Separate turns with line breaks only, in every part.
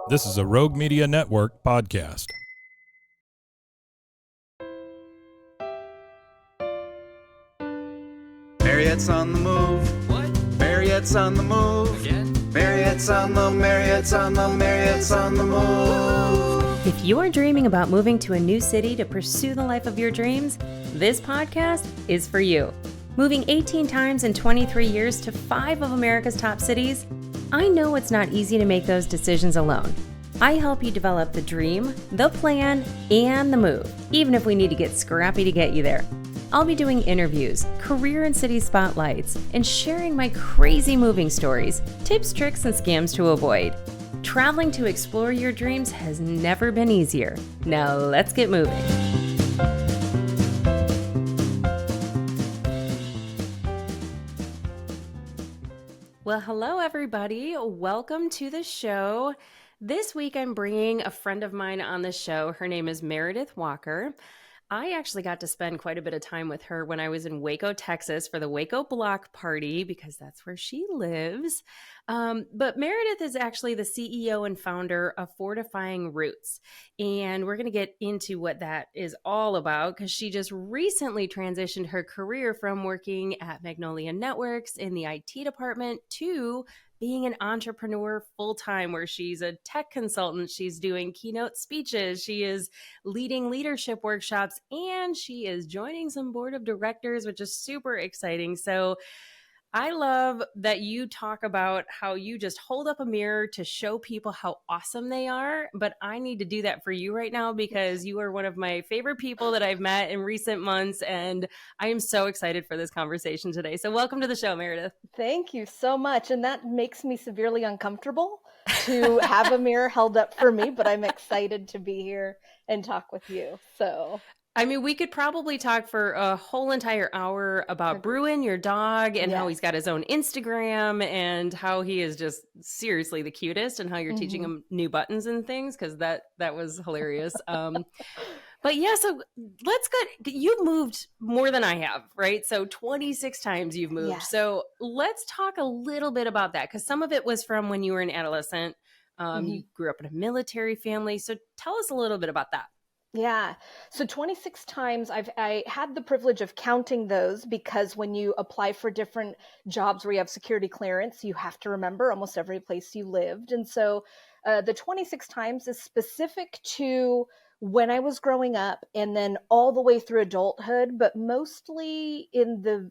This is a Rogue Media Network podcast.
Mariette's on the move.
What?
Mariette's on the move.
Again?
Mariette's on the move.
If you are dreaming about moving to a new city to pursue the life of your dreams, this podcast is for you. Moving 18 times in 23 years to 5 of America's top cities, I know it's not easy to make those decisions alone. I help you develop the dream, the plan, and the move, even if we need to get scrappy to get you there. I'll be doing interviews, career and city spotlights, and sharing my crazy moving stories, tips, tricks, and scams to avoid. Traveling to explore your dreams has never been easier. Now let's get moving. Well, hello everybody. Welcome to the show. This week I'm bringing a friend of mine on the show. Her name is Meredith Walker. I actually got to spend quite a bit of time with her when I was in Waco, Texas for the Waco Block Party because that's where she lives. But Meredith is actually the CEO and founder of Fortifying Roots. And we're going to get into what that is all about because she just recently transitioned her career from working at Magnolia Networks in the IT department to being an entrepreneur full-time, where she's a tech consultant, she's doing keynote speeches, she is leading leadership workshops, and she is joining some board of directors, which is super exciting. So I love that you talk about how you just hold up a mirror to show people how awesome they are. But I need to do that for you right now because you are one of my favorite people that I've met in recent months. And I am so excited for this conversation today. So welcome to the show, Meredith.
Thank you so much. And that makes me severely uncomfortable to have a mirror held up for me, but I'm excited to be here and talk with you. So
I mean, we could probably talk for a whole entire hour about Bruin, your dog, and how he's got his own Instagram and how he is just seriously the cutest and how you're teaching him new buttons and things because that was hilarious. But yeah, so let's get, you've moved more than I have, right? So 26 times you've moved.
Yes.
So let's talk a little bit about that because some of it was from when you were an adolescent. You grew up in a military family. So tell us a little bit about that.
Yeah. So 26 times I had the privilege of counting those because when you apply for different jobs where you have security clearance, you have to remember almost every place you lived. And so the 26 times is specific to when I was growing up and then all the way through adulthood, but mostly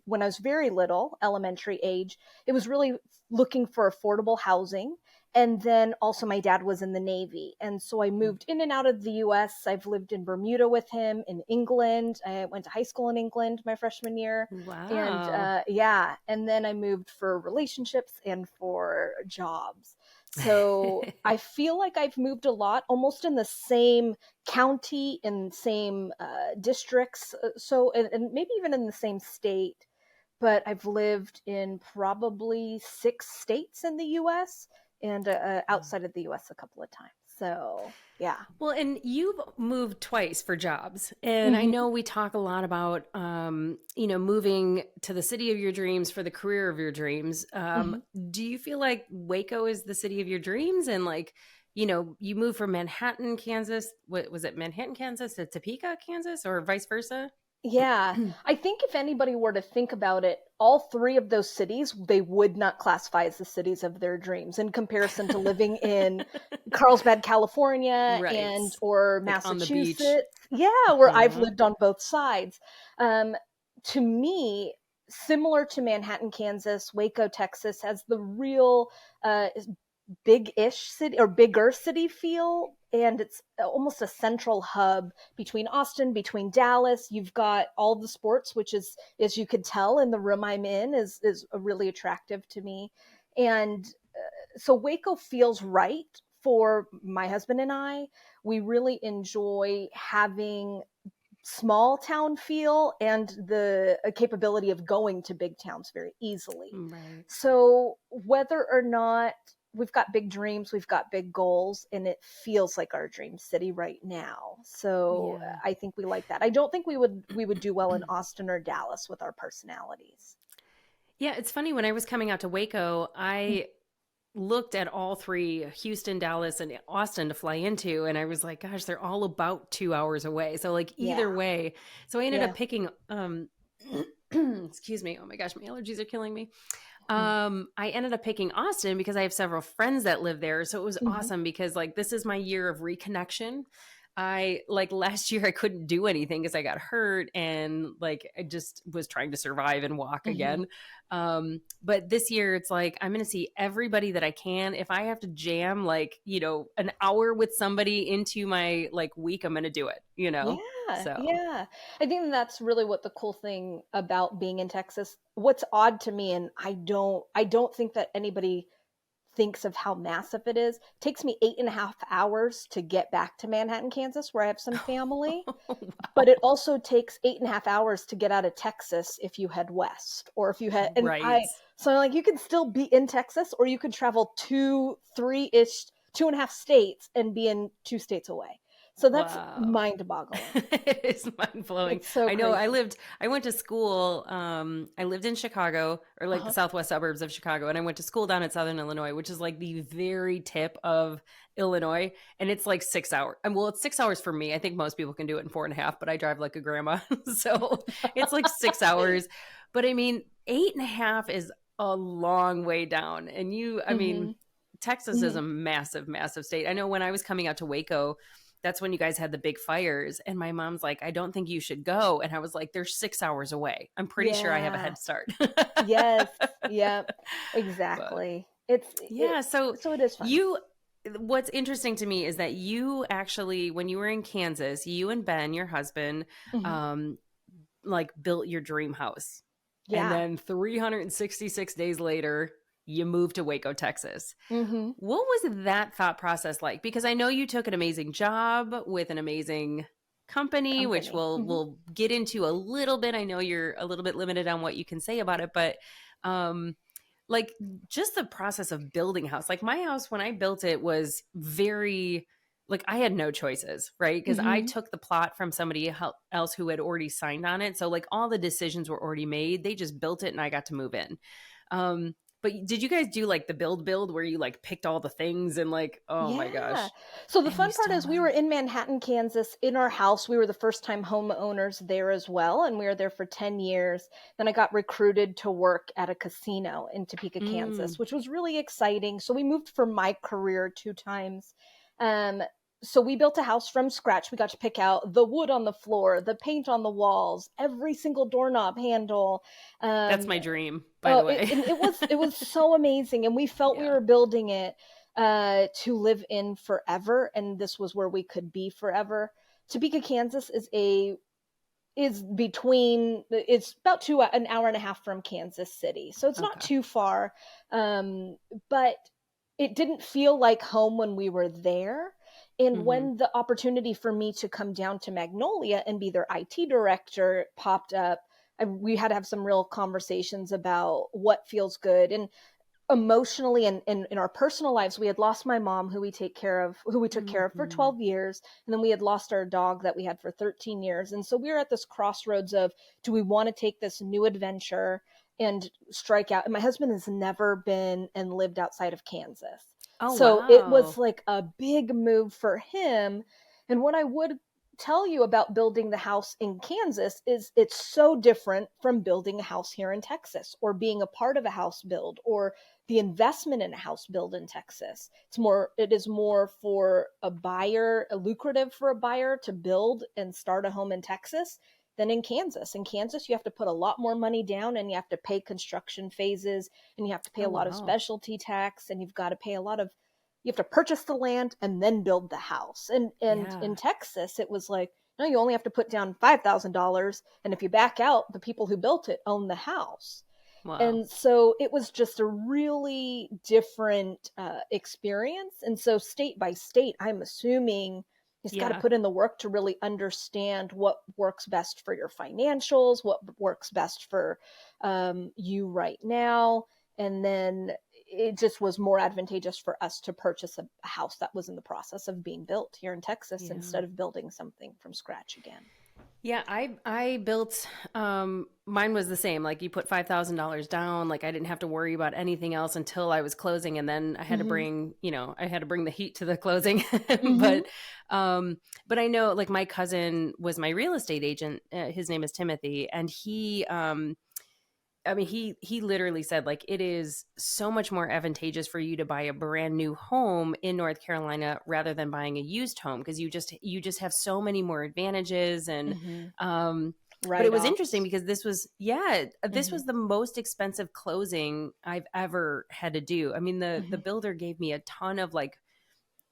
when I was very little, elementary age, it was really looking for affordable housing. And then also my dad was in the Navy. And so I moved in and out of the US. I've lived in Bermuda with him, in England. I went to high school in England my freshman year.
Wow.
And and then I moved for relationships and for jobs. So I feel like I've moved a lot, almost in the same county, in same districts. And maybe even in the same state. But I've lived in probably 6 states in the US and outside of the US a couple of times. So, yeah.
Well, and you've moved twice for jobs. And I know we talk a lot about, moving to the city of your dreams for the career of your dreams. Do you feel like Waco is the city of your dreams? And you moved from Manhattan, Kansas. What was it? Manhattan, Kansas to Topeka, Kansas, or vice versa?
Yeah, I think if anybody were to think about it, all 3 of those cities, they would not classify as the cities of their dreams in comparison to living in Carlsbad, California,
Right.
or
Like on the beach.
Massachusetts. Yeah, where I've
Yeah.
lived on both sides. To me, similar to Manhattan, Kansas, Waco, Texas has the real big-ish city or bigger city feel, and it's almost a central hub between Austin, between Dallas. You've got all the sports, which is, as you could tell in the room I'm in, is really attractive to me. And so Waco feels right for my husband and I. We really enjoy having small town feel and the capability of going to big towns very easily.
Right.
So whether or not we've got big dreams, we've got big goals, and it feels like our dream city right now. So
Yeah.
I think we like that. I don't think we would do well in Austin or Dallas with our personalities.
Yeah, it's funny. When I was coming out to Waco, looked at all three, Houston, Dallas, and Austin to fly into. And I was like, gosh, they're all about 2 hours away. So like either
Yeah.
way. So I ended
Yeah.
up picking, excuse me. Oh my gosh, my allergies are killing me.
Mhm.
I ended up picking Austin because I have several friends that live there. So it was
Mhm.
awesome because like this is my year of reconnection. I like last year I couldn't do anything because I got hurt and like I just was trying to survive and walk
Mhm.
again. But this year it's like I'm gonna see everybody that I can. If I have to jam like, an hour with somebody into my like week, I'm gonna do it,
Yeah,
So
yeah. I think that's really what the cool thing about being in Texas. What's odd to me, and I don't think that anybody thinks of how massive it is. It takes me 8.5 hours to get back to Manhattan, Kansas, where I have some family. But
wow.
it also takes 8.5 hours to get out of Texas if you head west, or if you head,
Right.
so like you can still be in Texas, or you could travel 3-ish, 2.5 states and be in 2 states away. So that's
Wow.
mind boggling.
It is mind blowing.
It's so
I know
crazy.
I went to school. I lived in Chicago or like the
Uh-huh.
southwest suburbs of Chicago. And I went to school down in Southern Illinois, which is like the very tip of Illinois. And it's like 6 hours. And well, it's 6 hours for me. I think most people can do it in 4.5, but I drive like a grandma. So it's like 6 hours. But I mean, 8.5 is a long way down. And I mean,
Hmm.
Texas is
Hmm.
a massive, massive state. I know when I was coming out to Waco, that's when you guys had the big fires. And my mom's like, I don't think you should go. And I was like, they're 6 hours away. I'm pretty sure I have a
Yeah.
head start.
Yes. Yep.
But
Exactly.
yeah, so
So it is fun.
you, what's interesting to me is that you actually, when you were in Kansas, you and Ben, your husband,
Hmm.
um, like built your dream house. And
Yeah.
then 366 days later, you moved to Waco, Texas.
Hmm.
What was that thought process like? Because I know you took an amazing job with an amazing company, which
Company.
we'll get into a little bit. I know you're a little bit limited on what you can say about it, but um like just the process of building a house. Like my house when I built it was very like I had no choices, right? Because I
Hmm.
took the plot from somebody else who had already signed on it. So like all the decisions were already made. They just built it and I got to move in. Um but did you guys do like the build where you like picked all the things and like, oh my
Yeah.
gosh.
So the
And you
fun part
still
is we were
moved.
in Manhattan, Kansas in our house. We were the first time homeowners there as well. And we were there for 10 years. Then I got recruited to work at a casino in Topeka,
Mm.
Kansas, which was really exciting. So we moved for my career 2 times. Um, so we built a house from scratch. We got to pick out the wood on the floor, the paint on the walls, every single doorknob handle.
That's
Um,
my dream, by
Oh,
the way.
and it was so amazing, and we felt we
Yeah.
were building it to live in forever, and this was where we could be forever. Topeka, Kansas is between it's about an hour and a half from Kansas City, so it's not
Okay.
too far, but it didn't feel like home when we were there. And
Hmm.
when the opportunity for me to come down to Magnolia and be their IT director popped up, we had to have some real conversations about what feels good. And emotionally and in our personal lives, we had lost my mom, who we took care of for
Hmm.
12 years. And then we had lost our dog that we had for 13 years. And so we were at this crossroads of, do we want to take this new adventure and strike out? And my husband has never been and lived outside of Kansas.
Oh,
So it
wow.
was like a big move for him. And what I would tell you about building the house in Kansas is it's so different from building a house here in Texas, or being a part of a house build, or the investment in a house build in Texas. It is more for a buyer, lucrative for a buyer to build and start a home in Texas than in Kansas. In Kansas, you have to put a lot more money down, and you have to pay construction phases, and you have to pay
Oh,
a lot of
wow.
specialty tax, and you have to purchase the land and then build the house. And
Yeah.
in Texas, it was like, no, you only have to put down $5,000, and if you back out, the people who built it own the house.
Wow.
And so it was just a really different experience. And so state by state, I'm assuming you just got to
Yeah.
put in the work to really understand what works best for your financials, what works best for you right now. And then it just was more advantageous for us to purchase a house that was in the process of being built here in Texas
Yeah.
instead of building something from scratch again.
Yeah, I built mine was the same. Like you put $5,000 down, like I didn't have to worry about anything else until I was closing, and then I had to
Mm-hmm.
bring, I had to bring the heat to the closing.
Mm-hmm.
but um but I know like my cousin was my real estate agent. His name is Timothy, and he literally said like it is so much more advantageous for you to buy a brand new home in North Carolina rather than buying a used home, because you just have so many more advantages. And
Mm-hmm.
um but it was interesting
Write-offs.
because this
Mm-hmm.
was the most expensive closing I've ever had to do. I mean, the
Mm-hmm.
builder gave me a ton of like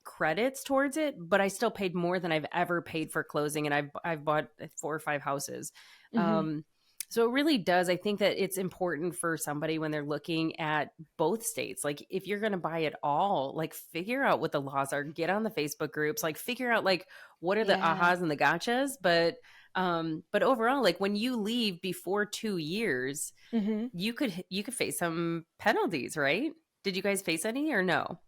credits towards it, but I still paid more than I've ever paid for closing, and I've bought 4 or 5 houses.
Mm-hmm.
Um, so it really does. I think that it's important for somebody when they're looking at both states. Like if you're going to buy it all, like figure out what the laws are, get on the Facebook groups, like figure out like what are the
Yeah.
ahas and the gotchas. But overall, like when you leave before 2 years,
Mm-hmm.
you could face some penalties, right? Did you guys face any or no?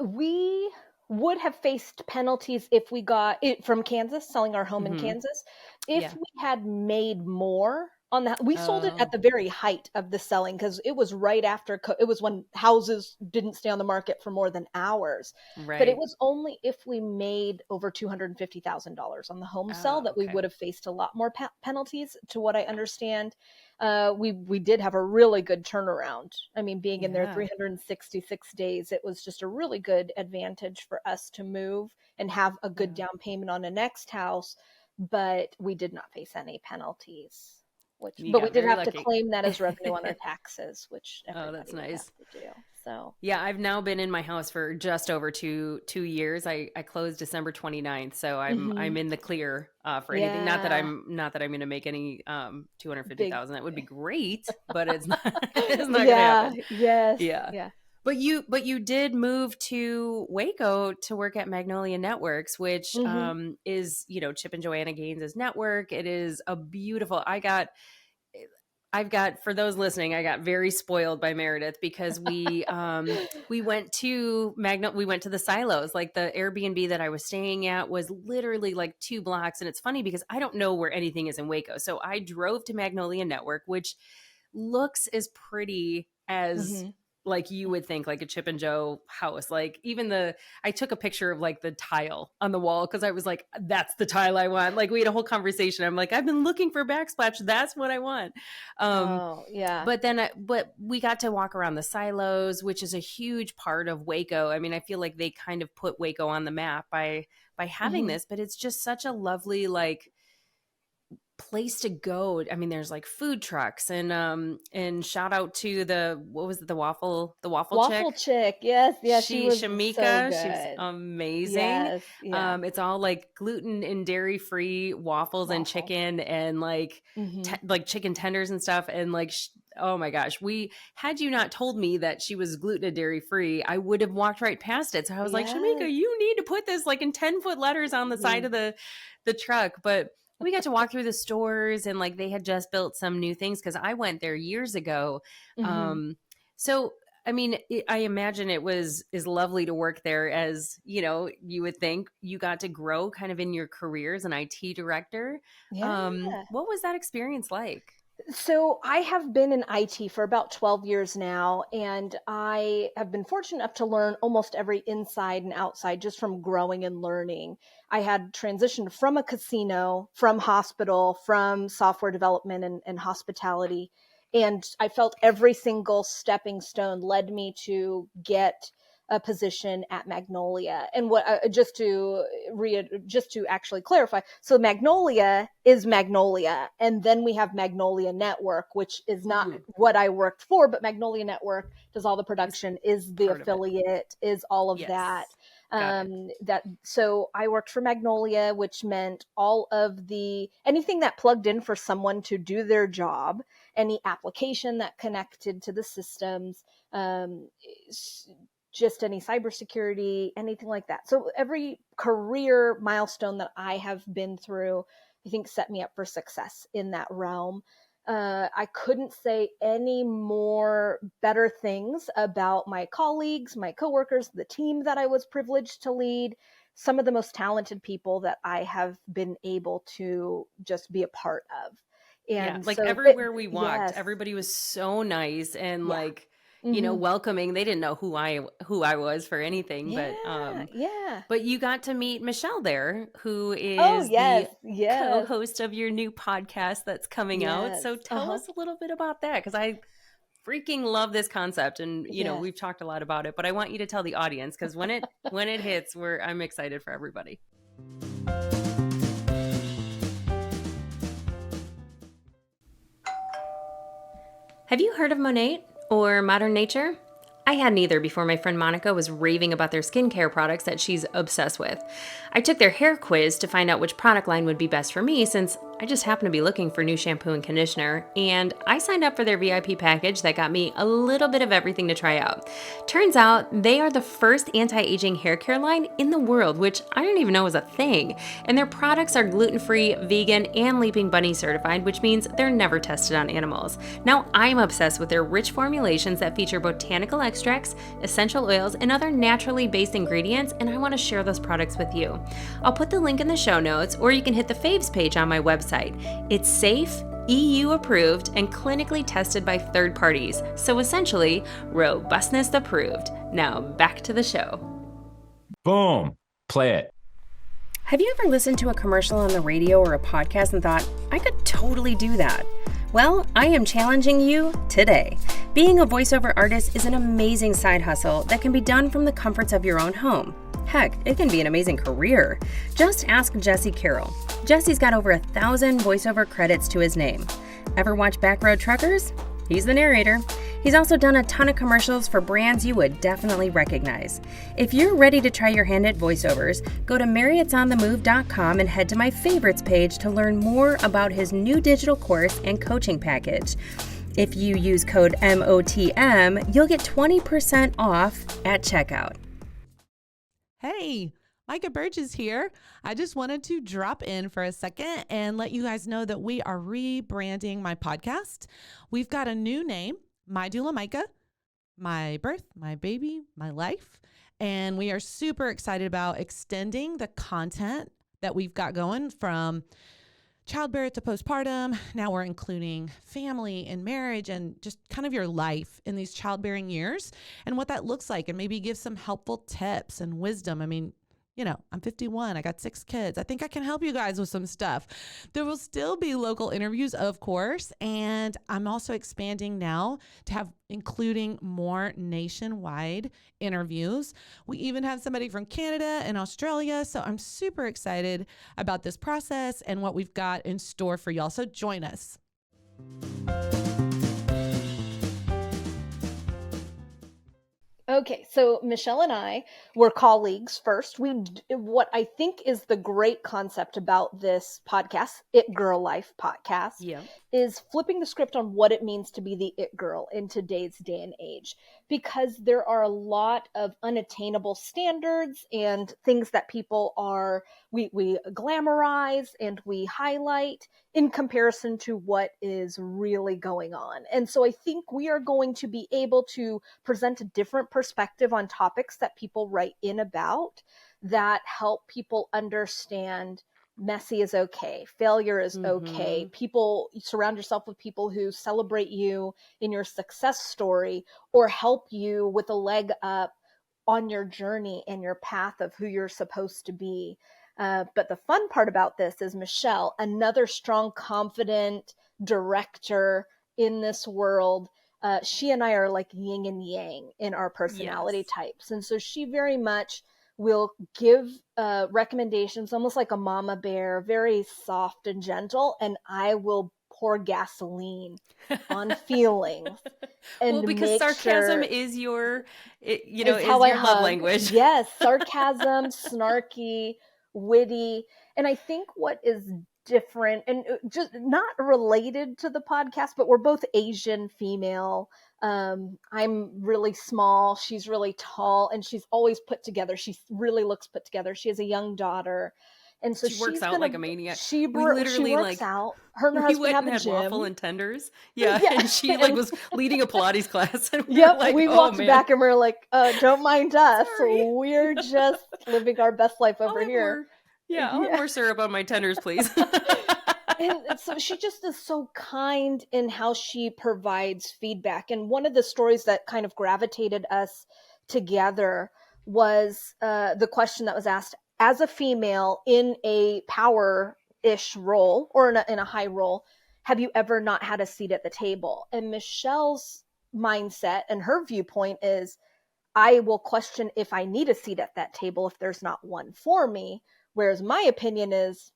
We would have faced penalties if we got it from Kansas, selling our home in
Mm-hmm.
Kansas. If
Yeah.
we had made more on that, we sold it at
Oh,
the very height of the selling because it was right after, it was when houses didn't stay on the market for more than hours. But it
right.
was only if we made over $250,000 on the home sell
Oh,
that we
okay.
would have faced a lot more penalties, to what I understand. We did have a really good turnaround. I mean, being in there
Yeah.
366 days, it was just a really good advantage for us to move and have a good
Yeah.
down payment on a next house. But we did not face any penalties,
You
but we
got
did
very
have to
lucky.
claim that as revenue on our taxes, which
Oh, that's
everybody would have
nice.
to do. So,
Yeah, I've now been in my house for just over two years. I closed December 29th, so I'm
hmm
in the clear for anything.
yeah,
Not that I'm going to make any
big,
250,000. That would be great, but it's not it's not going to
yeah,
happen.
yes,
Yeah.
yeah.
But you did move to Waco to work at Magnolia Networks, which
hmm
is, Chip and Joanna Gaines's network. It is a beautiful. I've got, for those listening, I got very spoiled by Meredith because we went to we went to the silos. Like the Airbnb that I was staying at was literally like 2 blocks. And it's funny because I don't know where anything is in Waco. So I drove to Magnolia Network, which looks as pretty as
hmm
like you would think, like a Chip and Joe house. Like even I took a picture of like the tile on the wall because I was like, that's the tile I want. Like we had a whole conversation. I'm like, I've been looking for backsplash. That's what I want. Um,
Oh, yeah.
but we got to walk around the silos, which is a huge part of Waco. I mean, I feel like they kind of put Waco on the map by having
hmm
this, but it's just such a lovely like place to go. I mean, there's like food trucks and shout out to the what was it, the waffle
Waffle
chick.
chick. Yes, yeah, she
She
was so
Shamika, she's
good.
amazing.
Yes, yeah.
It's all like gluten and dairy free waffles and
Waffles.
chicken and like
hmm
like chicken tenders and stuff. And like oh my gosh, we had you not told me that she was gluten and dairy free, I would have walked right past it. So I was like, Shamika,
Yes.
you need to put this like in 10-foot letters on the side
hmm
of the truck. But we got to walk through the stores, and like they had just built some new things because I went there years ago.
hmm
So I mean, I imagine it was is lovely to work there, as you would think you got to grow kind of in your career as an IT director.
Yeah.
What was that experience like?
So I have been in IT for about 12 years now, and I have been fortunate enough to learn almost every inside and outside just from growing and learning. I had transitioned from a casino, from hospital, from software development and hospitality. And I felt every single stepping stone led me to get a position at Magnolia. And what just to actually clarify, so Magnolia is Magnolia, and then we have Magnolia Network, which is not
Ooh,
what I worked for, but Magnolia Network does all the
is
production, is the
part of it.
affiliate, is all of that.
Yes, got it.
That so I worked for Magnolia, which meant all of the anything that plugged in for someone to do their job, any application that connected to the systems, um, just any cybersecurity, anything like that. So every career milestone that I have been through, I think set me up for success in that realm. I couldn't say any more better things about my colleagues, my coworkers, the team that I was privileged to lead. some of the most talented people that I have been able to just be a part of. And
like
so
everywhere we walked,
yes,
everybody was so nice and
yeah.
like,
Mhm.
welcoming. They didn't know who I was for anything,
Yeah, yeah.
but you got to meet Michelle there, who
Oh,
is
yes,
the
yes,
co-host of your new podcast that's coming out.
yes.
So tell
Uh-huh.
us a little bit about that, because I freaking love this concept, and
Yes.
we've talked a lot about it, but I want you to tell the audience, because when it hits, I'm excited for everybody. Have you heard of Monat or Modern Nature? I hadn't either before my friend Monica was raving about their skincare products that she's obsessed with. I took their hair quiz to find out which product line would be best for me, since I just happen to be looking for new shampoo and conditioner, and I signed up for their VIP package that got me a little bit of everything to try out. Turns out they are the first anti-aging hair care line in the world, which I didn't even know was a thing, and their products are gluten-free, vegan, and Leaping Bunny certified, which means they're never tested on animals. Now I'm obsessed with their rich formulations that feature botanical extracts, essential oils, and other naturally based ingredients, and I want to share those products with you. I'll put the link in the show notes, or you can hit the faves page on my website. It's safe, EU approved, and clinically tested by third parties, so essentially, robustness approved. Now back to the show.
Boom. Play it.
Have you ever listened to a commercial on the radio or a podcast and thought, I could totally do that? Well, I am challenging you today. Being a voiceover artist is an amazing side hustle that can be done from the comforts of your own home. Heck, it can be an amazing career. Just ask Jesse Carroll. Jesse's got over 1,000 voiceover credits to his name. Ever watch Backroad Truckers? He's the narrator. He's also done a ton of commercials for brands you would definitely recognize. If you're ready to try your hand at voiceovers, go to marriotte'sonthemove.com and head to my favorites page to learn more about his new digital course and coaching package. If you use code MOTM, you'll get 20% off at checkout.
Hey, Micah Burgess here. I just wanted to drop in for a second and let you guys know that we are rebranding my podcast. We've got a new name, My Doula Micah, my birth, my baby, my life. And we are super excited about extending the content that we've got going from childbirth to postpartum. Now we're including family and marriage and just kind of your life in these childbearing years and what that looks like, and maybe give some helpful tips and wisdom. I mean, I'm 51. I got 6 kids. I think I can help you guys with some stuff. There will still be local interviews, of course. And I'm also expanding now to have including more nationwide interviews. We even have somebody from Canada and Australia. So I'm super excited about this process and what we've got in store for y'all. So join us.
Okay, so Michelle and I were colleagues first. What I think is the great concept about this podcast, It Girl Life podcast,
Yeah.
is flipping the script on what it means to be the it girl in today's day and age, because there are a lot of unattainable standards and things that people we glamorize and we highlight in comparison to what is really going on. And so I think we are going to be able to present a different perspective on topics that people write in about that help people understand messy is okay, failure is okay. People, surround yourself with people who celebrate you in your success story or help you with a leg up on your journey and your path of who you're supposed to be. But the fun part about this is Michelle, another strong, confident director in this world. She and I are like yin and yang in our personality types. And so she very much will give recommendations, almost like a mama bear, very soft and gentle. And I will pour gasoline on feelings. And
because sarcasm is your, is
how I
your love
hug.
language.
Yes, sarcasm, snarky, witty. And I think what is different and just not related to the podcast, but we're both Asian female. I'm really small. She's really tall and she's always put together. She really looks put together. She has a young daughter. And so
She works
she's
out like
gonna
a maniac.
she
We
bro- she
literally
works
like
out. Her and her
we
husband
went
have
and
a
had waffle
gym.
and tenders. Yeah,
Yeah,
and she like
and
was leading a Pilates class, and we were
yep,
like,
we
"Oh
walked
man,
back and we are like, don't mind us.
sorry,
We're just living our best life
I'll
over
have
here.
more. Yeah, I'll have
Yeah.
more syrup on my tenders, please."
And so she just is so kind in how she provides feedback. And one of the stories that kind of gravitated us together was the question that was asked, as a female in a power-ish role or in a high role, have you ever not had a seat at the table? And Michelle's mindset and her viewpoint is, I will question if I need a seat at that table if there's not one for me. Whereas my opinion is,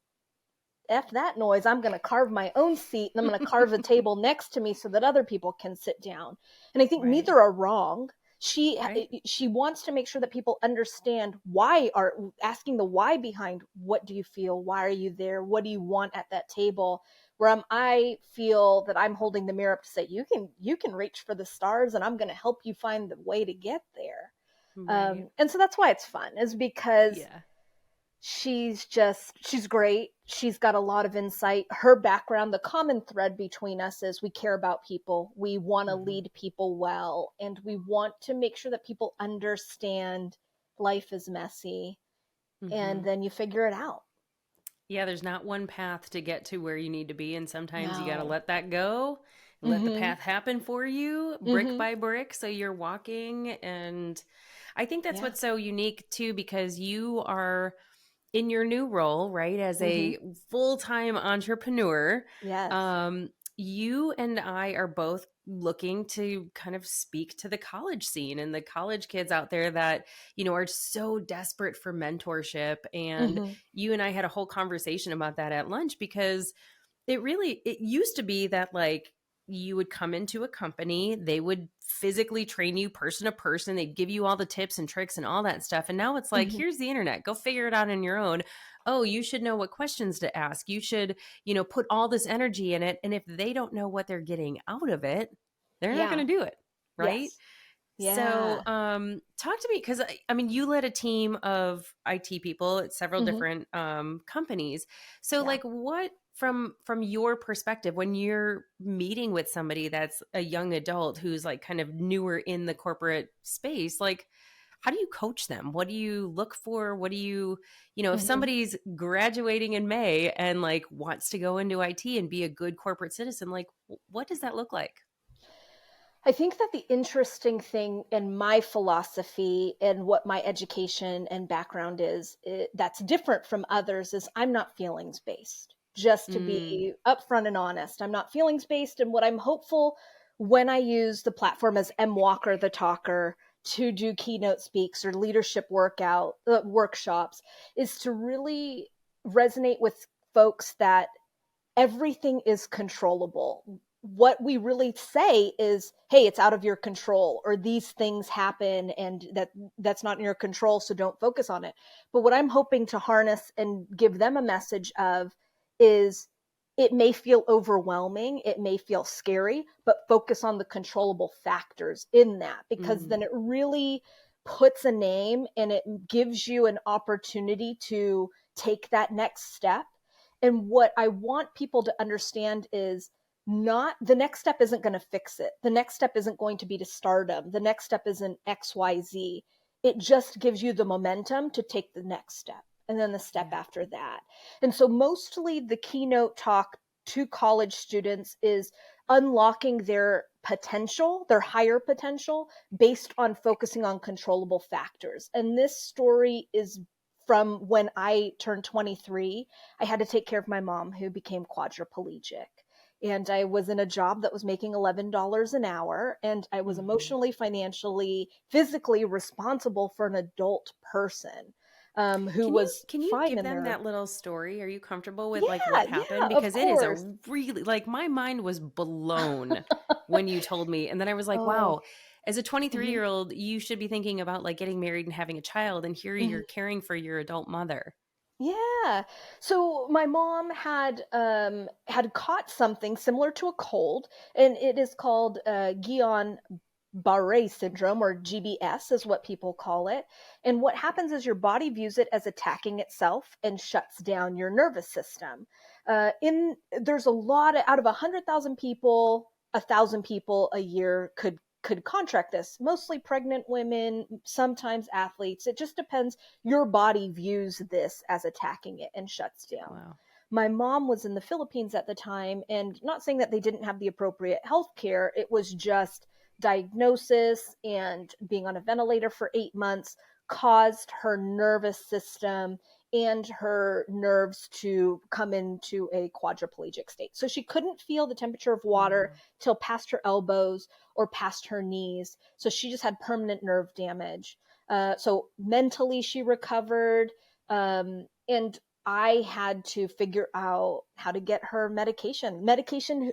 F that noise, I'm going to carve my own seat and I'm going to carve a table next to me so that other people can sit down. And I think
Right.
neither are wrong. She
Right.
she wants to make sure that people understand why, are asking the why behind, what do you feel? Why are you there? What do you want at that table? Where I feel that I'm holding the mirror up to say, you can reach for the stars and I'm going to help you find the way to get there.
Right.
And so that's why it's fun, is because
Yeah.
she's great. She's got a lot of insight. Her background, the common thread between us is we care about people. We want to lead people well, and we want to make sure that people understand life is messy, and then you figure it out.
Yeah, there's not one path to get to where you need to be, and sometimes you got to
No.
let that go, let the path happen for you, brick
Mhm.
by brick, so you're walking. And I think that's
Yeah.
what's so unique too, because you are in your new role, right, as a full-time entrepreneur.
Yes.
You and I are both looking to kind of speak to the college scene and the college kids out there that, are so desperate for mentorship. And
Mhm.
you and I had a whole conversation about that at lunch, because it used to be that like you would come into a company, they would physically train you person to person, they'd give you all the tips and tricks and all that stuff. And now it's like,
Mhm.
here's the internet, go figure it out on your own. Oh, you should know what questions to ask. You should, put all this energy in it. And if they don't know what they're getting out of it, they're not
Yeah.
going to do it. Right.
Yes.
So,
Yeah.
talk to me, because I mean, you led a team of IT people at several
Mhm.
different companies. So,
Yeah.
like, what from your perspective, when you're meeting with somebody that's a young adult who's like kind of newer in the corporate space, like, how do you coach them? What do you look for? What do you, if
Mhm.
somebody's graduating in May and like wants to go into IT and be a good corporate citizen, like, what does that look like?
I think that the interesting thing in my philosophy and what my education and background is, that's different from others, is I'm not feelings based. Just to
Mm,
be upfront and honest, I'm not feelings based. And what I'm hopeful when I use the platform as M. Walker, the talker, to do keynote speaks or leadership workshops, is to really resonate with folks that everything is controllable. What we really say is, hey, it's out of your control, or these things happen and that's not in your control, so don't focus on it. But what I'm hoping to harness and give them a message of is, it may feel overwhelming, it may feel scary, but focus on the controllable factors in that, because
mm,
then it really puts a name and it gives you an opportunity to take that next step. And what I want people to understand is, not the next step isn't going to fix it. The next step isn't going to be to stardom. The next step isn't XYZ. It just gives you the momentum to take the next step and then the step
yeah.
after that. And so mostly the keynote talk to college students is unlocking their potential, their higher potential, based on focusing on controllable factors. And this story is from when I turned 23. I had to take care of my mom, who became quadriplegic. And I was in a job that was making $11 an hour. And I was
Mhm.
emotionally, financially, physically responsible for an adult person who
Can you
was
can you
fine
give
in
them
their.
that little story? Are you comfortable with like
Yeah,
what happened?
yeah, of
Because it is
course.
a really, like, my mind was blown when you told me. And then I was like,
Oh,
wow, as a 23
mhm,
year old, you should be thinking about like getting married and having a child. And here
mhm.
you're caring for your adult mother.
Yeah. So my mom had caught something similar to a cold, and it is called Guillain-Barré Syndrome, or GBS is what people call it. And what happens is your body views it as attacking itself and shuts down your nervous system. There's a lot out of 100,000 people, 1,000 people a year could contract this, mostly pregnant women, sometimes athletes. It just depends. Your body views this as attacking it and shuts down.
Wow.
My mom was in the Philippines at the time, and not saying that they didn't have the appropriate health care, it was just diagnosis and being on a ventilator for 8 months caused her nervous system and her nerves to come into a quadriplegic state. So she couldn't feel the temperature of water till past her elbows or past her knees. So she just had permanent nerve damage. So mentally she recovered. And I had to figure out how to get her medication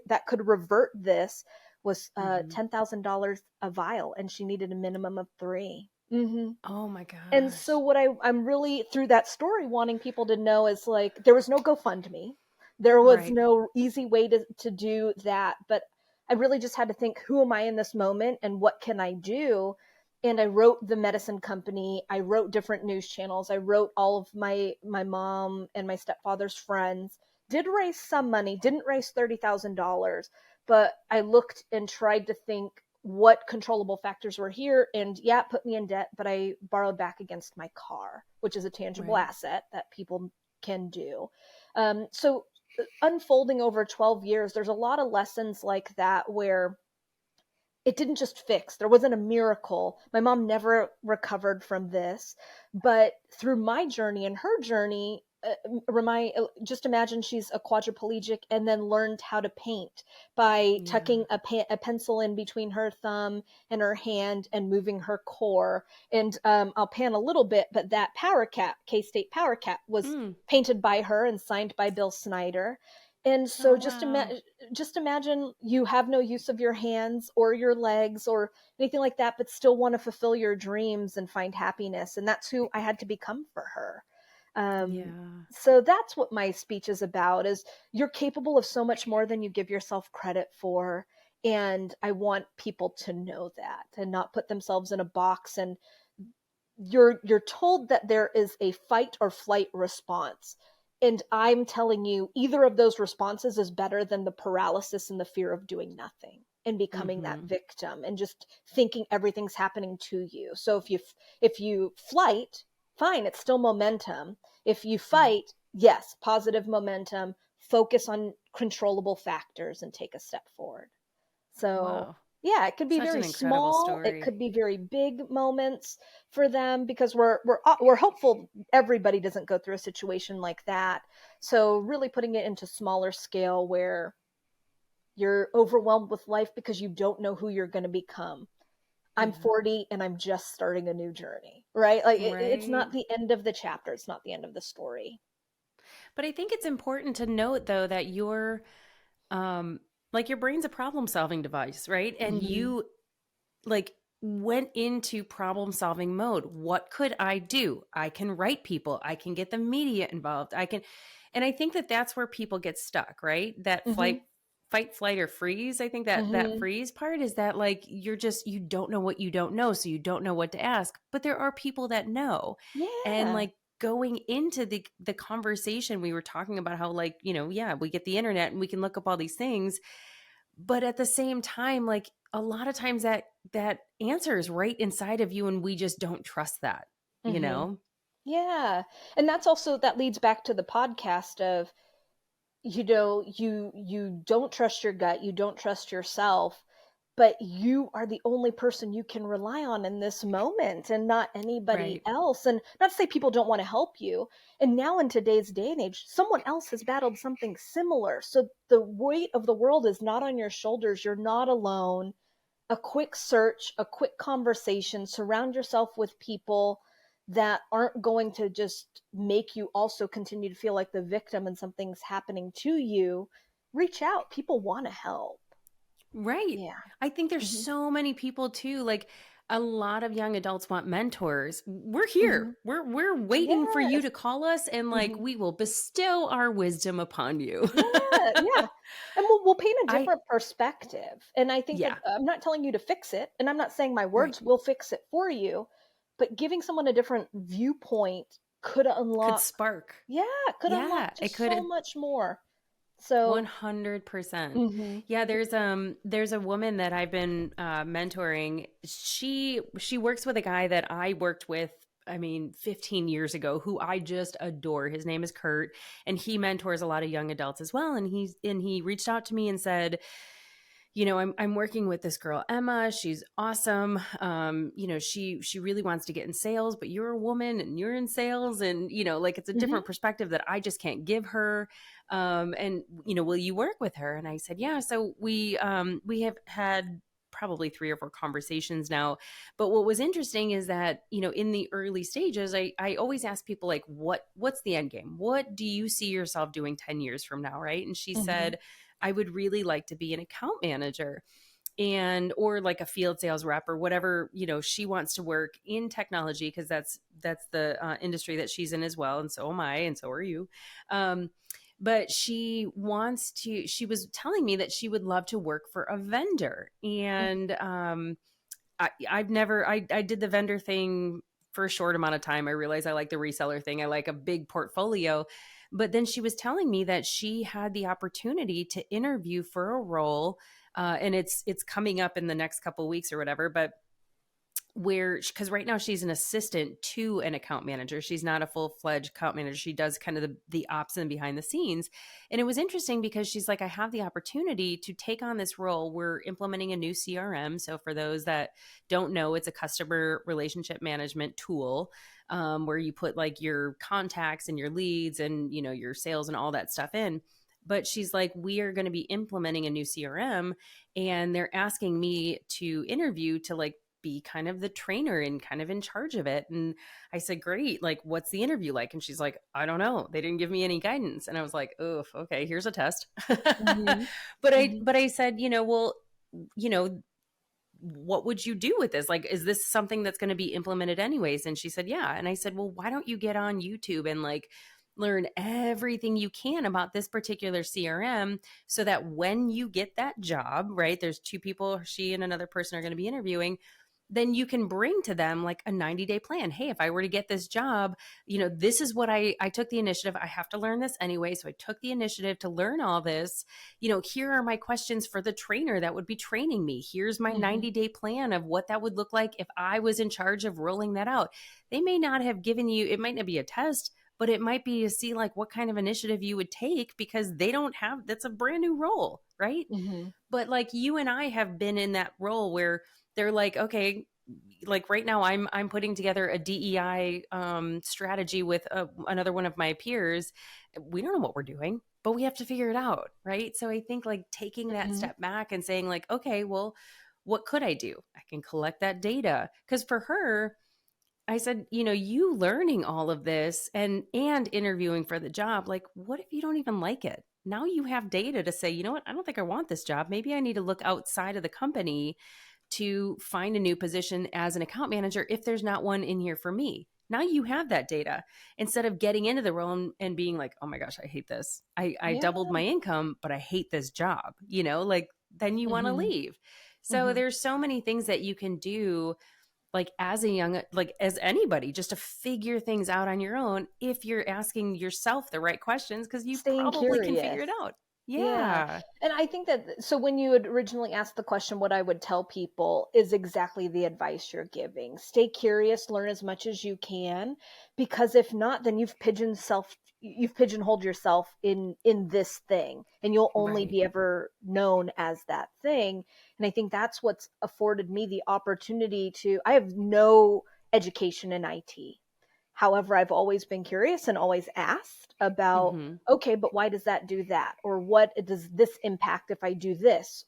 that could revert this was $10,000 a vial, and she needed a minimum of 3. Mm-hmm.
Oh my gosh.
And so what I'm really, through that story, wanting people to know is, like, there was no GoFundMe. There was no easy way to do that. But I really just had to think, who am I in this moment and what can I do? And I wrote the medicine company. I wrote different news channels. I wrote all of my mom and my stepfather's friends. Did raise some money, didn't raise $30,000, but I looked and tried to think what controllable factors were here. And yeah, it put me in debt, but I borrowed back against my car, which is a tangible asset that people can do. So unfolding over 12 years, there's a lot of lessons like that where it didn't just fix. There wasn't a miracle. My mom never recovered from this, but through my journey and her journey, just imagine she's a quadriplegic and then learned how to paint by tucking a pencil in between her thumb and her hand and moving her core. And I'll pan a little bit, but that Power Cap, K-State Power Cap, was painted by her and signed by Bill Snyder. And so just imagine you have no use of your hands or your legs or anything like that, but still want to fulfill your dreams and find happiness. And that's who I had to become for her. So that's what my speech is about, is you're capable of so much more than you give yourself credit for. And I want people to know that and not put themselves in a box. And you're told that there is a fight or flight response. And I'm telling you, either of those responses is better than the paralysis and the fear of doing nothing and becoming that victim and just thinking everything's happening to you. So if you flight, fine, it's still momentum. If you fight, yes, positive momentum, focus on controllable factors and take a step forward. So yeah, it could be very small. Story. It could be very big moments for them, because we're hopeful everybody doesn't go through a situation like that. So really putting it into smaller scale where you're overwhelmed with life because you don't know who you're going to become. I'm 40 and I'm just starting a new journey, right? Like it's not the end of the chapter. It's not the end of the story.
But I think it's important to note, though, that your brain's a problem solving device, right? And you went into problem solving mode. What could I do? I can write people. I can get the media involved. And I think that that's where people get stuck, right? That fight, flight, or freeze. I think that that freeze part is that, like, you don't know what you don't know. So you don't know what to ask, but there are people that know. Yeah. And like going into the conversation, we were talking about how, like, we get the internet and we can look up all these things, but at the same time, like, a lot of times that answer is right inside of you and we just don't trust that, you know?
Yeah. And that leads back to the podcast of, you don't trust your gut, you don't trust yourself, but you are the only person you can rely on in this moment and not anybody else. And not to say people don't want to help you. And now in today's day and age, someone else has battled something similar. So the weight of the world is not on your shoulders. You're not alone. A quick search, a quick conversation, surround yourself with people that aren't going to just make you also continue to feel like the victim and something's happening to you. Reach out. People want to help.
Right. Yeah. I think there's so many people too. Like, a lot of young adults want mentors. We're here. We're waiting for you
Yes.
to call us, and like we will bestow our wisdom upon you.
Yeah. And we'll paint a
I
different perspective. And I think that
yeah,
I'm not telling you to fix it, and I'm not saying my
right.
words will fix it for you, but giving someone a different viewpoint could
Could
unlock,
spark.
could
Yeah,
unlock
it
just
could
so much more. So,
100%.
mhm,
Yeah, there's a woman that I've been mentoring. She works with a guy that I worked with, I mean, 15 years ago, who I just adore. His name is Kurt, and he mentors a lot of young adults as well. And he reached out to me and said, I'm working with this girl, Emma. She's awesome. She really wants to get in sales, but you're a woman and you're in sales, and like it's a different perspective that I just can't give her. And will you work with her? And I said, yeah. So we have had probably 3 or 4 conversations now. But what was interesting is that, in the early stages, I always ask people like, what's the end game? What do you see yourself doing 10 years from now? Right. And she said, I would really like to be an account manager or like a field sales rep or whatever, she wants to work in technology, because that's the industry that she's in as well. And so am I, and so are you. But she was telling me that she would love to work for a vendor. And I did the vendor thing for a short amount of time. I realized I like the reseller thing. I like a big portfolio. But then she was telling me that she had the opportunity to interview for a role, and it's coming up in the next couple of weeks or whatever. But because right now she's an assistant to an account manager. She's not a full-fledged account manager. She does kind of the ops and behind the scenes. And it was interesting because she's like, I have the opportunity to take on this role. We're implementing a new CRM. So for those that don't know, it's a customer relationship management tool, where you put like your contacts and your leads and, your sales and all that stuff in. But she's like, we are going to be implementing a new CRM, and they're asking me to interview to like be kind of the trainer and kind of in charge of it. And I said, great. Like, what's the interview like? And she's like, I don't know. They didn't give me any guidance. And I was like, oh, okay, here's a test. But I said, well, what would you do with this? Like, is this something that's going to be implemented anyways? And she said, yeah. And I said, well, why don't you get on YouTube and like learn everything you can about this particular CRM, so that when you get that job, right, there's 2 people, she and another person are going to be interviewing, then you can bring to them like a 90-day plan. Hey, if I were to get this job, this is what I took the initiative. I have to learn this anyway. So I took the initiative to learn all this. Here are my questions for the trainer that would be training me. Here's my 90-day plan of what that would look like if I was in charge of rolling that out. They may not have given you, it might not be a test, but it might be to see like what kind of initiative you would take, because they don't have, that's a brand new role, right? But like you and I have been in that role where they're like, okay, like right now I'm putting together a DEI strategy with another one of my peers. We don't know what we're doing, but we have to figure it out, right? So I think like taking that step back and saying like, okay, well, what could I do? I can collect that data. Because for her, I said, you learning all of this and interviewing for the job, like, what if you don't even like it? Now you have data to say, you know what, I don't think I want this job. Maybe I need to look outside of the company to find a new position as an account manager if there's not one in here for me. Now you have that data, instead of getting into the role and being like, oh my gosh, I hate this. I doubled my income, but I hate this job, like then you want to leave. So there's so many things that you can do, like as a young, like as anybody, just to figure things out on your own if you're asking yourself the right questions, because you probably can figure it out. Yeah.
And I think that, so when you had originally asked the question, what I would tell people is exactly the advice you're giving. Stay curious, learn as much as you can, because if not, then you've pigeonholed yourself in this thing, and you'll only be ever known as that thing. And I think that's what's afforded me the opportunity I have no education in IT. However, I've always been curious and always asked about, okay, but why does that do that? Or what does this impact if I do this?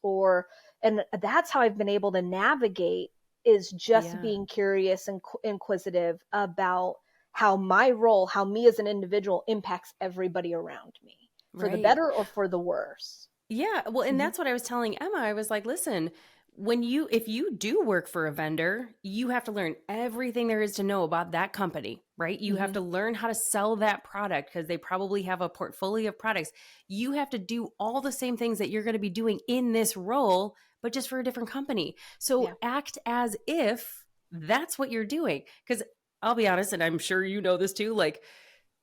And that's how I've been able to navigate, is just being curious and inquisitive about how my role, how me as an individual impacts everybody around me, for the better or for the worse.
Yeah. Well, and that's what I was telling Emma. I was like, listen, if you do work for a vendor, you have to learn everything there is to know about that company, right? You have to learn how to sell that product because they probably have a portfolio of products. You have to do all the same things that you're going to be doing in this role, but just for a different company. So
Yeah.
act as if that's what you're doing. Because I'll be honest, and I'm sure you know this too, like,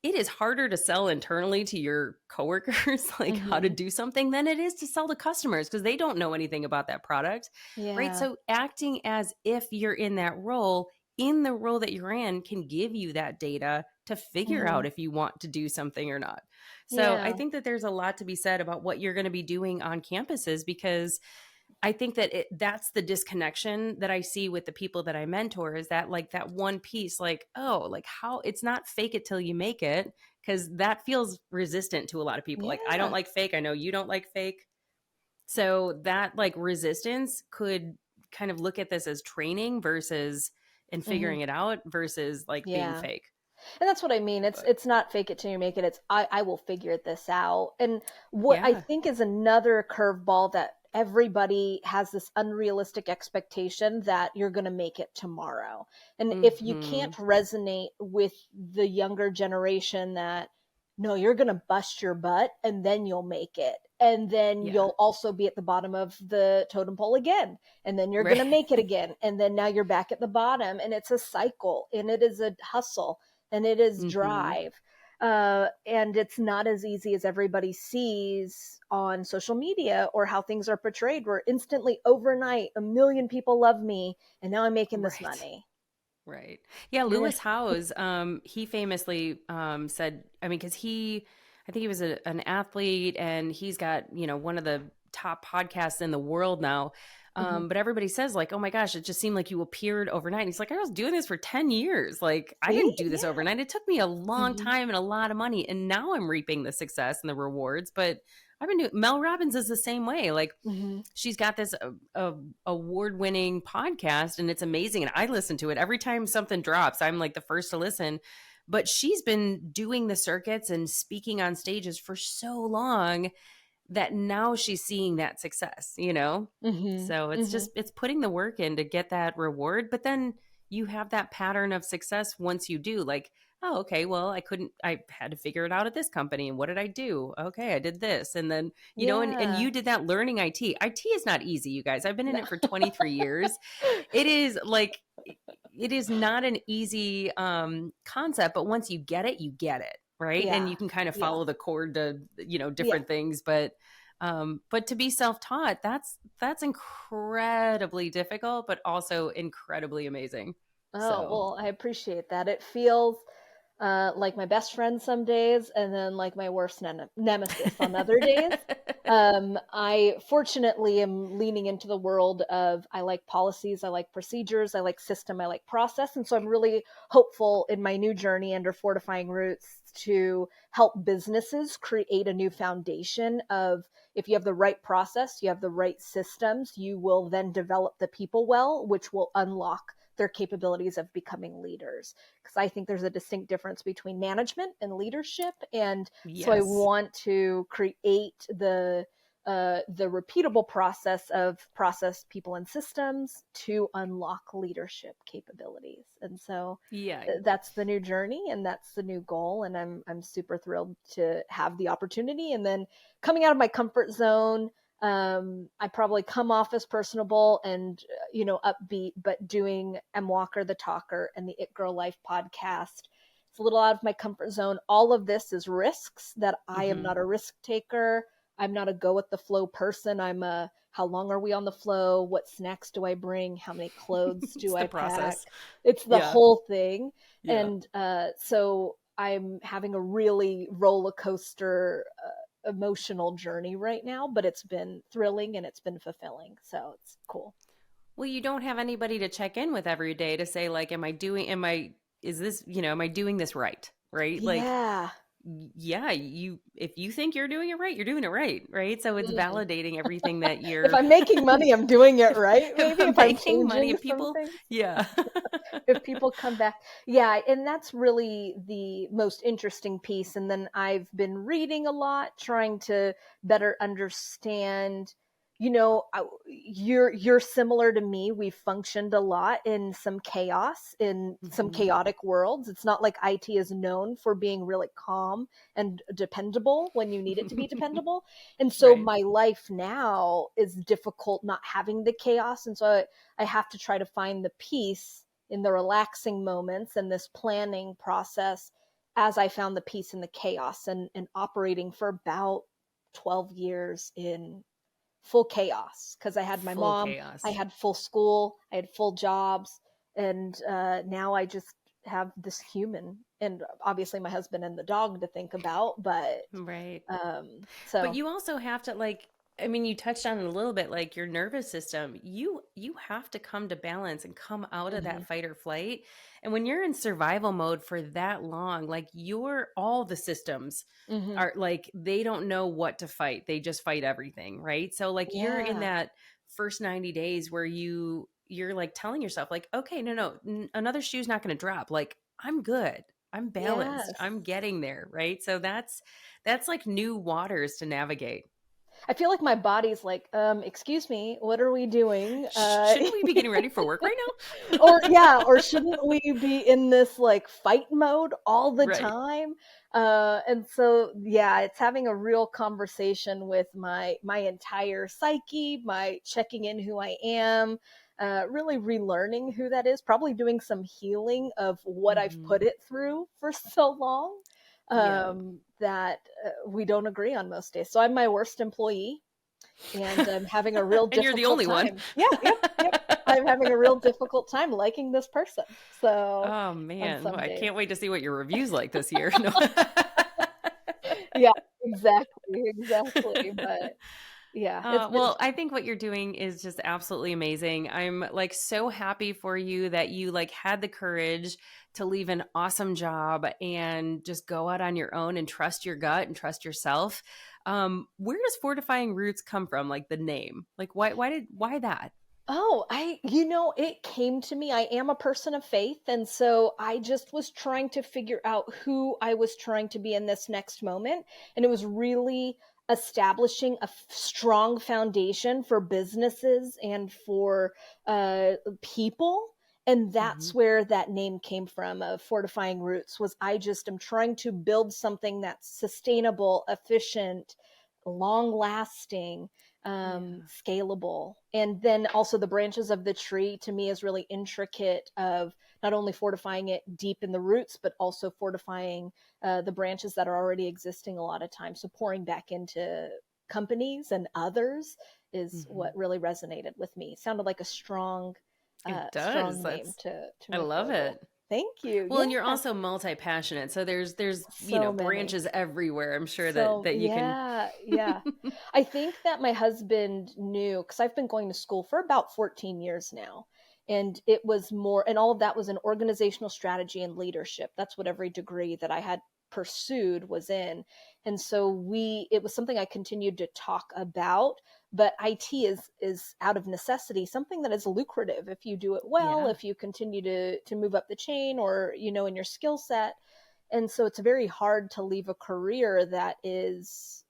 it is harder to sell internally to your coworkers, like how to do something, than it is to sell to customers because they don't know anything about that product, right?
Yeah.
So acting as if you're in that role, in the role that you're in, can give you that data to figure out if you want to do something or not. So I
Yeah.
think that there's a lot to be said about what you're going to be doing on campuses, because I think that that's the disconnection that I see with the people that I mentor, is that like that one piece, like, oh, like how it's not fake it till you make it, because that feels resistant to a lot of people. Like, I don't
Yeah.
like fake. I know you don't like fake. So that like resistance could kind of look at this as training versus and figuring it out versus like being
Yeah.
fake.
And that's what I mean.
But
It's not fake it till you make it. It's I will figure this out. And what I
yeah.
think is another curveball, that everybody has this unrealistic expectation that you're going to make it tomorrow. And if you can't resonate with the younger generation that, no, you're going to bust your butt and then you'll make it. And then
Yeah.
you'll also be at the bottom of the totem pole again. And then you're
Right.
going to make it again. And then now you're back at the bottom. And it's a cycle, and it is a hustle, and it is drive. And it's not as easy as everybody sees on social media or how things are portrayed, where instantly overnight 1 million people love me and now I'm making this
Right.
money.
Right. Yeah.
And
Lewis Howes, he famously said, I mean, because I think he was an athlete, and he's got, one of the top podcasts in the world now. But everybody says like, oh my gosh, it just seemed like you appeared overnight. And he's like, I was doing this for 10 years. Like, I
See?
didn't do this
Yeah.
overnight. It took me a long time and a lot of money. And now I'm reaping the success and the rewards. But I've been doing, Mel Robbins is the same way. Like, she's got this award-winning podcast, and it's amazing. And I listen to it every time something drops. I'm like the first to listen. But she's been doing the circuits and speaking on stages for so long that now she's seeing that success, So it's just, it's putting the work in to get that reward. But then you have that pattern of success once you do, like, oh, okay, well, I had to figure it out at this company. And what did I do? Okay, I did this. And then, and you did that learning IT. IT is not easy, you guys. I've been in it for 23 years. It is like, it is not an easy concept, but once you get it, you get it. Right.
Yeah.
And you can kind of follow the cord to, different
Yeah.
things. But to be self-taught, that's incredibly difficult, but also incredibly amazing.
Oh,
So.
well, I appreciate that. It feels like my best friend some days, and then like my worst nemesis on other days. I fortunately am leaning into the world of, I like policies, I like procedures, I like system, I like process. And so I'm really hopeful in my new journey under Fortifying Roots to help businesses create a new foundation of, if you have the right process, you have the right systems, you will then develop the people well, which will unlock their capabilities of becoming leaders. Because I think there's a distinct difference between management and leadership. And so I want to create the repeatable process of process, people, and systems to unlock leadership capabilities. And so that's the new journey, and that's the new goal. And I'm super thrilled to have the opportunity. And then coming out of my comfort zone, I probably come off as personable and, upbeat, but doing M. Walker, the Talker, and the It Girl Life podcast, it's a little out of my comfort zone. All of this is risks that I am not a risk taker. I'm not a go with the flow person. I'm a, how long are we on the flow? What snacks do I bring? How many clothes do I pack? It's the whole thing. Yeah. And so I'm having a really roller coaster emotional journey right now, but it's been thrilling and it's been fulfilling. So it's cool.
Well, you don't have anybody to check in with every day to say like, am I doing this right? Right?
Yeah.
Like, yeah, if you think you're doing it right, you're doing it right. Right. So it's validating everything that you're,
if I'm making money, I'm doing it right. Maybe if I'm
making money, if people,
something.
yeah.
If people come back. Yeah. And that's really the most interesting piece. And then I've been reading a lot, trying to better understand, you're similar to me. We've functioned a lot in some chaos, in some chaotic worlds. It's not like IT is known for being really calm and dependable when you need it to be dependable. And so
Right.
my life now is difficult not having the chaos. And so I have to try to find the peace in the relaxing moments and this planning process as I found the peace in the chaos, and operating for about 12 years in full chaos, because I had my
Full
mom,
chaos.
I had full school, I had full jobs, and now I just have this human, and obviously my husband and the dog to think about, but
Right.
so
But you also have to, like, I mean, you touched on it a little bit, like your nervous system. You have to come to balance and come out of that fight or flight. And when you're in survival mode for that long, like all the systems
mhm.
are like, they don't know what to fight. They just fight everything, right? So like you're in
Yeah,
that first 90 days where you're like telling yourself like, okay, no, another shoe's not going to drop. Like I'm good. I'm balanced.
yes.
I'm getting there, right? So that's like new waters to navigate.
I feel like my body's like, excuse me, what are we doing?
Shouldn't we be getting ready for work right now?
Or yeah, or shouldn't we be in this like fight mode all the
Right.
time? And so yeah, it's having a real conversation with my entire psyche, my checking in who I am, really relearning who that is, probably doing some healing of what I've
Mhm.
put it through for so long,
Yeah.
that we don't agree on most days. So I'm my worst employee, and I'm having a real
And you're the
difficult
only one.
time. Yeah, yep. I'm having a real difficult time liking this person. So
Oh
on
man, well,
some
I
days.
can't wait to see what your review's like this year. No.
Yeah, exactly. But yeah, it's
Well, I think what you're doing is just absolutely amazing. I'm like so happy for you that you like had the courage to leave an awesome job and just go out on your own and trust your gut and trust yourself. Where does Fortifying Roots come from? Like the name? Like why that?
oh, it came to me. I am a person of faith. And so I just was trying to figure out who I was trying to be in this next moment. And it was really establishing a strong foundation for businesses and for people. And
Hmm.
that's where that name came from, of Fortifying Roots. Was I just am trying to build something that's sustainable, efficient, long lasting,
Yeah.
scalable. And then also the branches of the tree to me is really intricate, of not only fortifying it deep in the roots, but also fortifying the branches that are already existing a lot of times. So pouring back into companies and others is
Hmm.
what really resonated with me. It sounded like a
It does.
strong name
That's
to
I
move
love
forward with.
it.
Thank you.
Well, and you're
Yeah.
also multi-passionate. So there's,
So many.
branches everywhere. I'm sure that
So
that you can.
yeah. I think that my husband knew, because I've been going to school for about 14 years now. And it was more, and all of that was in organizational strategy and leadership. That's what every degree that I had pursued was in. And so it was something I continued to talk about. But IT is out of necessity something that is lucrative if you do it well,
Yeah.
if you continue to move up the chain, or in your skill set. And so it's very hard to leave a career that is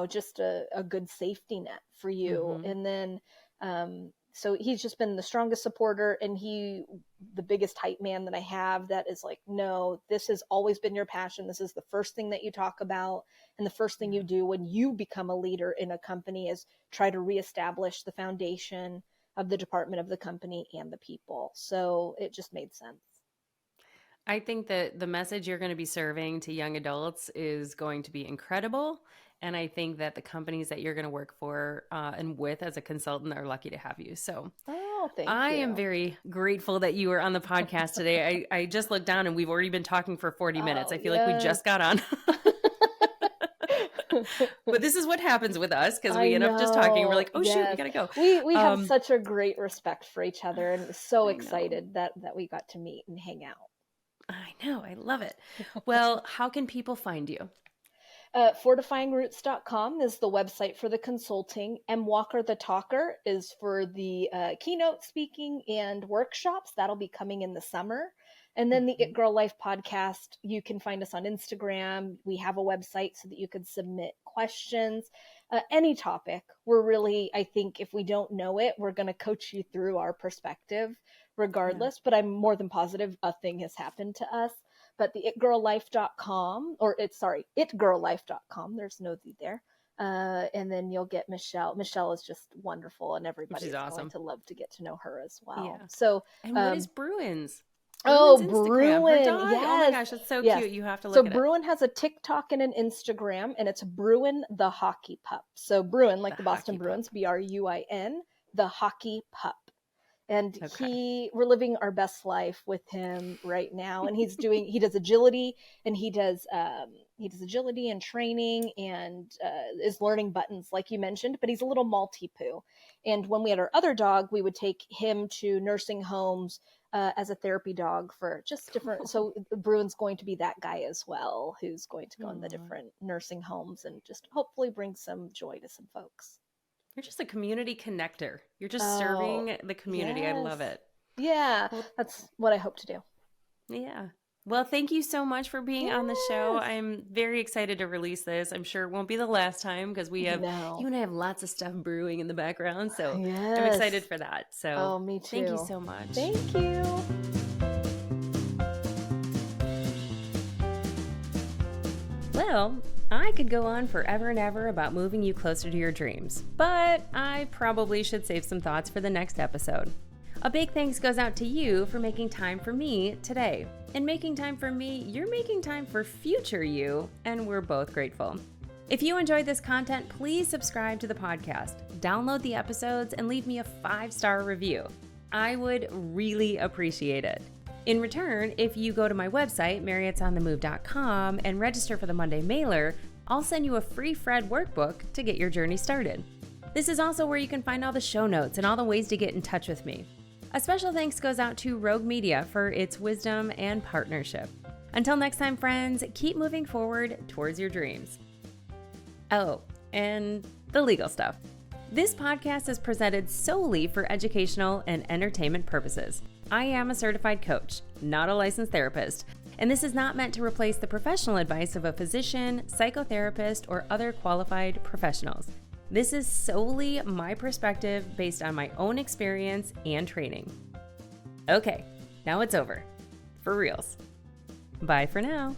just a good safety net for you.
Hmm.
And then so he's just been the strongest supporter, and the biggest hype man that I have, that is like, no, this has always been your passion. This is the first thing that you talk about, and the first thing you
Yeah.
do when you become a leader in a company is try to reestablish the foundation of the department, of the company, and the people. So it just made sense.
I think that the message you're going to be serving to young adults is going to be incredible. And I think that the companies that you're going to work for and with as a consultant are lucky to have you. So
Oh, thank
I am
you.
very grateful that you were on the podcast today. I just looked down and we've already been talking for 40 minutes.
Oh,
I feel like we
yes.
just got on. But this is what happens with us because
I
we end up just talking. We're
know.
like, oh, shoot, we
Yes.
got to go.
We have
Um,
such a great respect for each other, and so
I know.
excited that we got to meet and hang out.
I know. I love it. Well, how can people find you?
Fortifyingroots.com is the website for the consulting. M. Walker the Talker is for the keynote speaking and workshops. That'll be coming in the summer. And then the It Girl Life podcast, you can find us on Instagram. We have a website so that you could submit questions. Any topic. We're really, I think if we don't know it, we're going to coach you through our perspective regardless. Yeah. But I'm more than positive a thing has happened to us. But the itgirllife.com, or itgirllife.com, there's no the there. And then you'll get Michelle. Michelle is just wonderful, and everybody's going to love to get to know her as well.
Yeah.
So,
and what is Bruin's?
Bruin.
Her
Yes.
Oh my gosh, it's so cute. You have to look at it.
So Bruin has a TikTok and an Instagram, and it's Bruin the Hockey Pup. So Bruin, like the Boston Bruins, Bruin, the Hockey Pup. And we're living our best life with him right now. And he does agility, and he does agility and training, and is learning buttons, like you mentioned, but he's a little Maltipoo. And when we had our other dog, we would take him to nursing homes as a therapy dog for just different. So Bruin's going to be that guy as well, who's going to go in the different nursing homes and just hopefully bring some joy to some folks.
You're just a community connector. You're just serving the community. Yes. I love it.
Yeah, that's what I hope to do.
Yeah. Well, thank you so much for being on the show. I'm very excited to release this. I'm sure it won't be the last time because you and I have lots of stuff brewing in the background. So I'm excited for that. So
me too.
Thank you so much.
Thank you.
Well, I could go on forever and ever about moving you closer to your dreams, but I probably should save some thoughts for the next episode. A big thanks goes out to you for making time for me today. And making time for me, you're making time for future you, and we're both grateful. If you enjoyed this content, please subscribe to the podcast, download the episodes, and leave me a 5-star review. I would really appreciate it. In return, if you go to my website, mariette'sonthemove.com, and register for the Monday mailer, I'll send you a free Fred workbook to get your journey started. This is also where you can find all the show notes and all the ways to get in touch with me. A special thanks goes out to Rogue Media for its wisdom and partnership. Until next time, friends, keep moving forward towards your dreams. Oh, and the legal stuff. This podcast is presented solely for educational and entertainment purposes. I am a certified coach, not a licensed therapist, and this is not meant to replace the professional advice of a physician, psychotherapist, or other qualified professionals. This is solely my perspective based on my own experience and training. Okay, now it's over. For reals. Bye for now.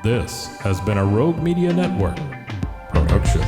This has been a Rogue Media Network production.